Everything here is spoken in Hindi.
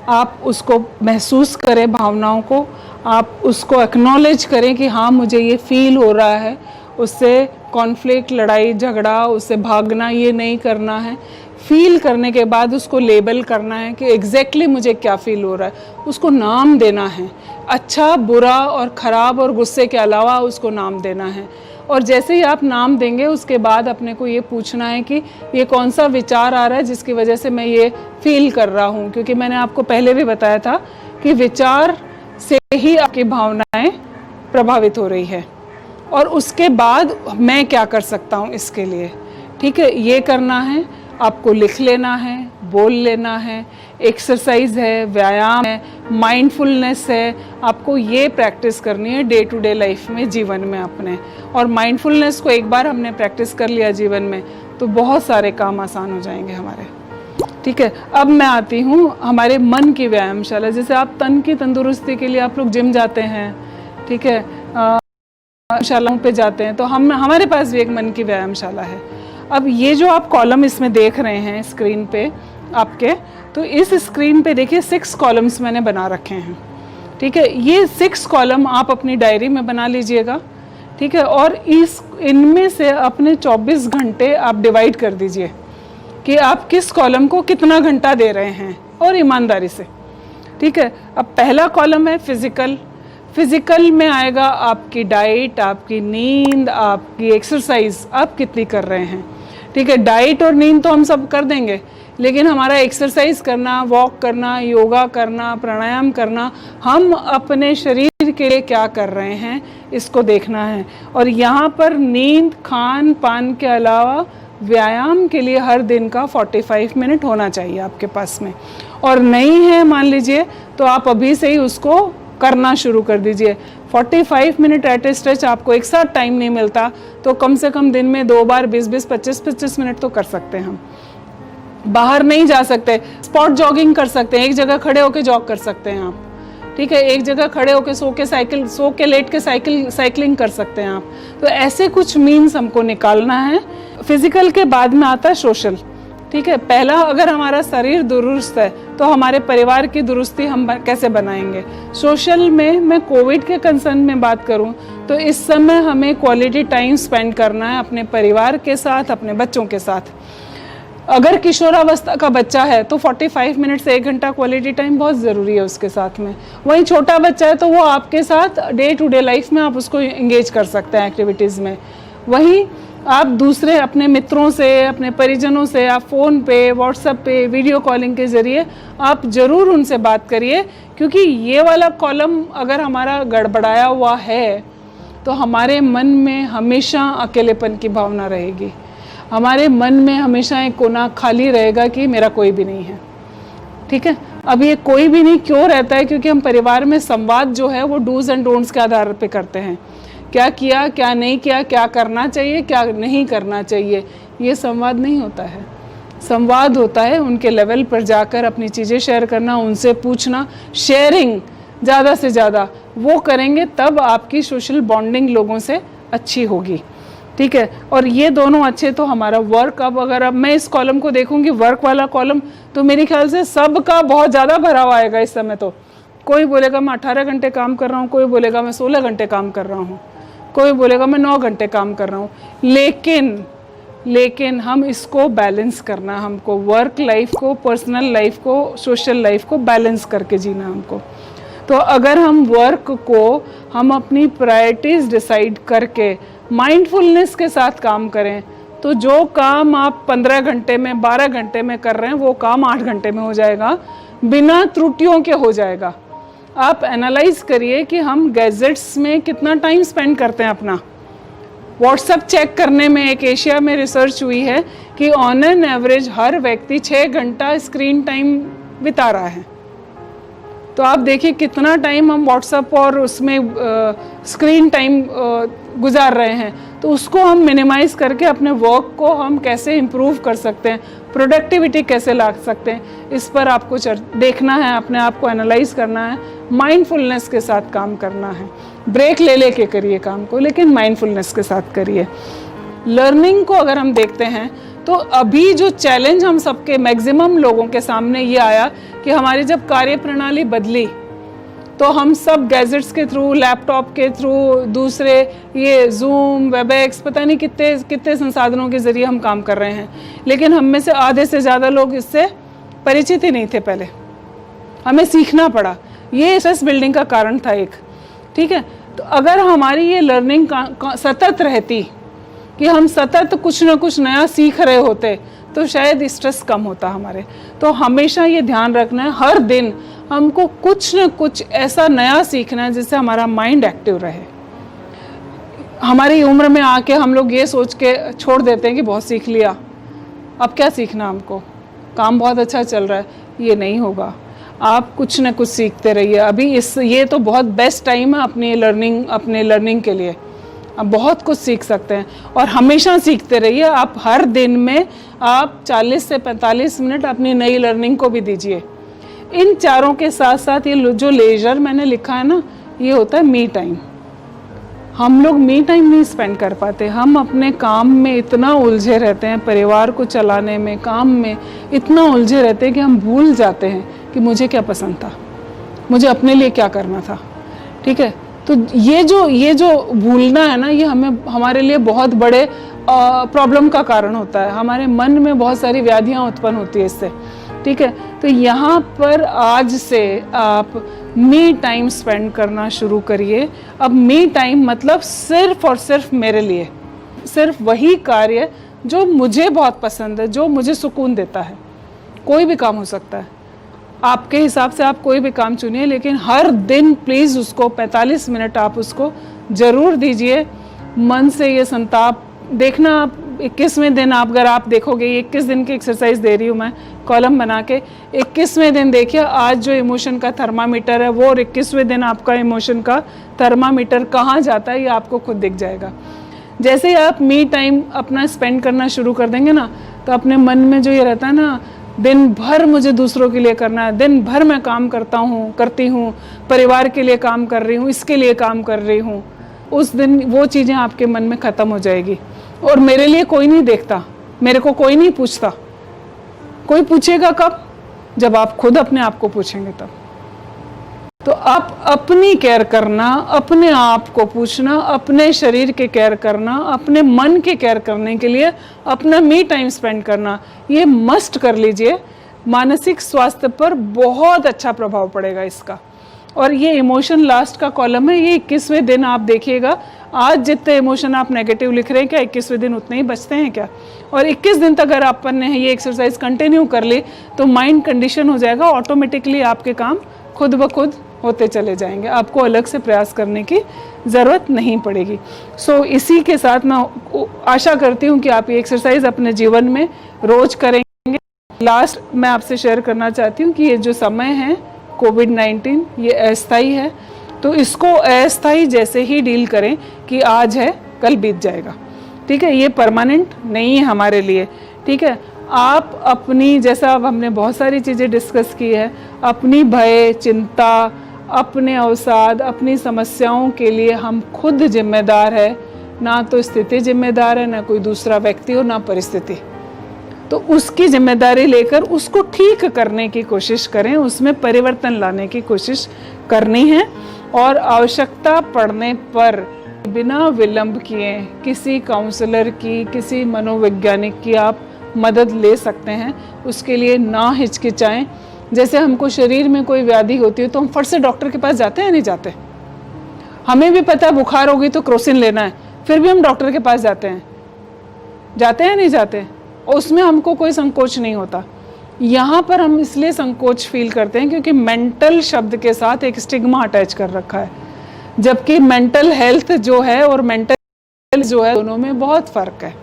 आप उसको महसूस करें, भावनाओं को आप उसको एक्नॉलेज करें कि हाँ मुझे ये फील हो रहा है। उससे कॉन्फ्लिक्ट, लड़ाई झगड़ा, उससे भागना ये नहीं करना है। फील करने के बाद उसको लेबल करना है कि एग्जैक्टली मुझे क्या फील हो रहा है, उसको नाम देना है। अच्छा, बुरा और ख़राब और गुस्से के अलावा उसको नाम देना है। और जैसे ही आप नाम देंगे उसके बाद अपने को ये पूछना है कि ये कौन सा विचार आ रहा है जिसकी वजह से मैं ये फील कर रहा हूँ। क्योंकि मैंने आपको पहले भी बताया था कि विचार से ही आपकी भावनाएं प्रभावित हो रही है। और उसके बाद मैं क्या कर सकता हूँ इसके लिए, ठीक है, ये करना है। आपको लिख लेना है, बोल लेना है, एक्सरसाइज है, व्यायाम है, माइंडफुलनेस है। आपको ये प्रैक्टिस करनी है डे टू डे लाइफ में, जीवन में अपने। और माइंडफुलनेस को एक बार हमने प्रैक्टिस कर लिया जीवन में तो बहुत सारे काम आसान हो जाएंगे हमारे, ठीक है। अब मैं आती हूँ हमारे मन की व्यायामशाला। जैसे आप तन की तंदुरुस्ती के लिए आप लोग जिम जाते हैं, ठीक है, शालाओं पे जाते हैं, तो हमारे पास भी एक मन की व्यायामशाला है। अब ये जो आप कॉलम इसमें देख रहे हैं स्क्रीन पे आपके, तो इस स्क्रीन पे देखिए 6 कॉलम्स मैंने बना रखे हैं, ठीक है। ये 6 कॉलम आप अपनी डायरी में बना लीजिएगा, ठीक है। और इनमें से अपने 24 घंटे आप डिवाइड कर दीजिए कि आप किस कॉलम को कितना घंटा दे रहे हैं, और ईमानदारी से, ठीक है। अब पहला कॉलम है फिजिकल। फिजिकल में आएगा आपकी डाइट, आपकी नींद, आपकी एक्सरसाइज, आप कितनी कर रहे हैं, ठीक है। डाइट और नींद तो हम सब कर देंगे, लेकिन हमारा एक्सरसाइज करना, वॉक करना, योगा करना, प्राणायाम करना, हम अपने शरीर के लिए क्या कर रहे हैं इसको देखना है। और यहाँ पर नींद, खान पान के अलावा व्यायाम के लिए हर दिन का 45 मिनट होना चाहिए आपके पास में। और नहीं है मान लीजिए, तो आप अभी से ही उसको करना शुरू कर दीजिए। 45 मिनट एट ए स्ट्रेच आपको एक साथ टाइम नहीं मिलता, तो कम से कम दिन में 2 बार 20-20, 25-25 मिनट तो कर सकते हैं हम। बाहर नहीं जा सकते, स्पॉट जॉगिंग कर सकते हैं, एक जगह खड़े होकर जॉग कर सकते हैं आप, ठीक है। एक जगह खड़े होकर सो के लेट के साइकिलिंग कर सकते हैं आप। तो ऐसे कुछ मीन्स हमको निकालना है। फिजिकल के बाद में आता है सोशल, ठीक है। पहला, अगर हमारा शरीर दुरुस्त है तो हमारे परिवार की दुरुस्ती हम कैसे बनाएंगे। सोशल में मैं कोविड के कंसर्न में बात करूं तो इस समय हमें क्वालिटी टाइम स्पेंड करना है अपने परिवार के साथ, अपने बच्चों के साथ। अगर किशोरावस्था का बच्चा है तो 45 मिनट से 1 घंटा क्वालिटी टाइम बहुत ज़रूरी है उसके साथ में। वहीं छोटा बच्चा है तो वो आपके साथ डे टू डे लाइफ में आप उसको इंगेज कर सकते हैं एक्टिविटीज़ में। वहीं आप दूसरे अपने मित्रों से, अपने परिजनों से आप फ़ोन पे, व्हाट्सएप पे, वीडियो कॉलिंग के ज़रिए आप ज़रूर उनसे बात करिए। क्योंकि ये वाला कॉलम अगर हमारा गड़बड़ाया हुआ है तो हमारे मन में हमेशा अकेलेपन की भावना रहेगी, हमारे मन में हमेशा एक कोना खाली रहेगा कि मेरा कोई भी नहीं है, ठीक है। अब ये कोई भी नहीं क्यों रहता है, क्योंकि हम परिवार में संवाद जो है वो डूज एंड डोंट्स के आधार पे करते हैं। क्या किया, क्या नहीं किया, क्या करना चाहिए, क्या नहीं करना चाहिए, ये संवाद नहीं होता है। संवाद होता है उनके लेवल पर जाकर अपनी चीज़ें शेयर करना, उनसे पूछना, शेयरिंग ज़्यादा से ज़्यादा वो करेंगे तब आपकी सोशल बॉन्डिंग लोगों से अच्छी होगी, ठीक है। और ये दोनों अच्छे तो हमारा वर्क, अब मैं इस कॉलम को देखूंगी वर्क वाला कॉलम, तो मेरे ख्याल से सबका बहुत ज़्यादा भरा हुआ आएगा इस समय। तो कोई बोलेगा मैं 18 घंटे काम कर रहा हूँ, कोई बोलेगा मैं 16 घंटे काम कर रहा हूँ, कोई बोलेगा मैं 9 घंटे काम कर रहा हूँ। लेकिन हम इसको बैलेंस करना, हमको वर्क लाइफ को, पर्सनल लाइफ को, सोशल लाइफ को बैलेंस करके जीना हमको। तो अगर हम वर्क को हम अपनी प्रायोरिटीज़ डिसाइड करके माइंडफुलनेस के साथ काम करें तो जो काम आप 15 घंटे में, 12 घंटे में कर रहे हैं वो काम 8 घंटे में हो जाएगा, बिना त्रुटियों के हो जाएगा। आप एनालाइज करिए कि हम गैजेट्स में कितना टाइम स्पेंड करते हैं अपना। व्हाट्सएप चेक करने में एक एशिया में रिसर्च हुई है कि ऑन एन एवरेज हर व्यक्ति 6 घंटा स्क्रीन टाइम बिता रहा है। तो आप देखिए कितना टाइम हम व्हाट्सएप और उसमें स्क्रीन टाइम गुजार रहे हैं। तो उसको हम मिनिमाइज़ करके अपने वर्क को हम कैसे इम्प्रूव कर सकते हैं, प्रोडक्टिविटी कैसे ला सकते हैं, इस पर आपको देखना है, अपने आप को एनालाइज करना है, माइंडफुलनेस के साथ काम करना है। ब्रेक ले लेके करिए काम को, लेकिन माइंडफुलनेस के साथ करिए। लर्निंग को अगर हम देखते हैं तो अभी जो चैलेंज हम सबके मैक्सिमम लोगों के सामने ये आया कि हमारी जब कार्य प्रणाली बदली तो हम सब गैजेट्स के थ्रू, लैपटॉप के थ्रू, दूसरे ये जूम, वेबएक्स, पता नहीं कितने कितने संसाधनों के ज़रिए हम काम कर रहे हैं, लेकिन हम में से आधे से ज़्यादा लोग इससे परिचित ही नहीं थे। पहले हमें सीखना पड़ा, ये स्ट्रेस बिल्डिंग का कारण था एक। ठीक है, तो अगर हमारी ये लर्निंग सतत रहती कि हम सतत कुछ ना कुछ नया सीख रहे होते तो शायद स्ट्रेस कम होता हमारे। तो हमेशा ये ध्यान रखना है, हर दिन हमको कुछ न कुछ ऐसा नया सीखना है जिससे हमारा माइंड एक्टिव रहे। हमारी उम्र में आके हम लोग ये सोच के छोड़ देते हैं कि बहुत सीख लिया, अब क्या सीखना, हमको काम बहुत अच्छा चल रहा है, ये नहीं होगा। आप कुछ न कुछ सीखते रहिए। अभी ये तो बहुत बेस्ट टाइम है अपने लर्निंग के लिए। आप बहुत कुछ सीख सकते हैं और हमेशा सीखते रहिए। आप हर दिन में आप 40 से 45 मिनट अपनी नई लर्निंग को भी दीजिए। इन चारों के साथ साथ ये जो लेजर मैंने लिखा है ना, ये होता है मी टाइम। हम लोग मी टाइम नहीं स्पेंड कर पाते, हम अपने काम में इतना उलझे रहते हैं, परिवार को चलाने में, काम में इतना उलझे रहते हैं कि हम भूल जाते हैं कि मुझे क्या पसंद था, मुझे अपने लिए क्या करना था। ठीक है, तो ये जो भूलना है ना, ये हमारे लिए बहुत बड़े प्रॉब्लम का कारण होता है। हमारे मन में बहुत सारी व्याधियाँ उत्पन्न होती है इससे। ठीक है, तो यहाँ पर आज से आप मी टाइम स्पेंड करना शुरू करिए। अब मी टाइम मतलब सिर्फ और सिर्फ मेरे लिए, सिर्फ वही कार्य जो मुझे बहुत पसंद है, जो मुझे सुकून देता है। कोई भी काम हो सकता है, आपके हिसाब से आप कोई भी काम चुनिए, लेकिन हर दिन प्लीज़ उसको 45 मिनट आप उसको ज़रूर दीजिए। मन से ये संताप देखना। आप 21वें दिन अगर आप देखोगे, 21 दिन की एक्सरसाइज दे रही हूँ मैं कॉलम बना के, 21वें दिन देखिए आज जो इमोशन का थर्मामीटर है वो, और 21वें दिन आपका इमोशन का थर्मामीटर कहाँ जाता है ये आपको खुद दिख जाएगा। जैसे ही आप मी टाइम अपना स्पेंड करना शुरू कर देंगे ना, तो अपने मन में जो ये रहता है ना, दिन भर मुझे दूसरों के लिए करना है, दिन भर मैं काम करती हूँ, परिवार के लिए काम कर रही हूँ, इसके लिए काम कर रही हूँ, उस दिन वो चीज़ें आपके मन में ख़त्म हो जाएगी। और मेरे लिए कोई नहीं देखता, मेरे को कोई नहीं पूछता। कोई पूछेगा कब? जब आप खुद अपने आप को पूछेंगे तब। तो आप अपनी केयर करना, अपने आप को पूछना, अपने शरीर के केयर करना, अपने मन के केयर करने के लिए अपना मी टाइम स्पेंड करना, ये मस्ट कर लीजिए। मानसिक स्वास्थ्य पर बहुत अच्छा प्रभाव पड़ेगा इसका। और ये इमोशन लास्ट का कॉलम है, ये 21वें दिन आप देखिएगा। आज जितने इमोशन आप नेगेटिव लिख रहे हैं, क्या 21वें दिन उतने ही बचते हैं क्या? और 21 दिन तक अगर अपन ने ये एक्सरसाइज कंटिन्यू कर ली तो माइंड कंडीशन हो जाएगा, ऑटोमेटिकली आपके काम खुद ब खुद होते चले जाएंगे, आपको अलग से प्रयास करने की ज़रूरत नहीं पड़ेगी। सो इसी के साथ मैं आशा करती हूँ कि आप ये एक्सरसाइज अपने जीवन में रोज करेंगे। लास्ट मैं आपसे शेयर करना चाहती हूँ कि ये जो समय है कोविड-19, ये अस्थायी है, तो इसको अस्थायी जैसे ही डील करें कि आज है कल बीत जाएगा। ठीक है, ये परमानेंट नहीं है हमारे लिए। ठीक है, आप अपनी, जैसा अब हमने बहुत सारी चीज़ें डिस्कस की है, अपनी भय, चिंता, अपने अवसाद, अपनी समस्याओं के लिए हम खुद जिम्मेदार है। ना तो स्थिति जिम्मेदार है, ना कोई दूसरा व्यक्ति और ना परिस्थिति। तो उसकी जिम्मेदारी लेकर उसको ठीक करने की कोशिश करें, उसमें परिवर्तन लाने की कोशिश करनी है। और आवश्यकता पड़ने पर बिना विलंब किए किसी काउंसलर की, किसी मनोवैज्ञानिक की आप मदद ले सकते हैं। उसके लिए ना हिचकिचाएं। जैसे हमको शरीर में कोई व्याधि होती है तो हम फट से डॉक्टर के पास जाते हैं या नहीं जाते? हमें भी पता है बुखार होगी तो क्रोसिन लेना है, फिर भी हम डॉक्टर के पास जाते हैं या नहीं जाते? और उसमें हमको कोई संकोच नहीं होता। यहाँ पर हम इसलिए संकोच फील करते हैं क्योंकि मेंटल शब्द के साथ एक स्टिग्मा अटैच कर रखा है, जबकि मेंटल हेल्थ जो है और मेंटल जो है दोनों में बहुत फर्क है।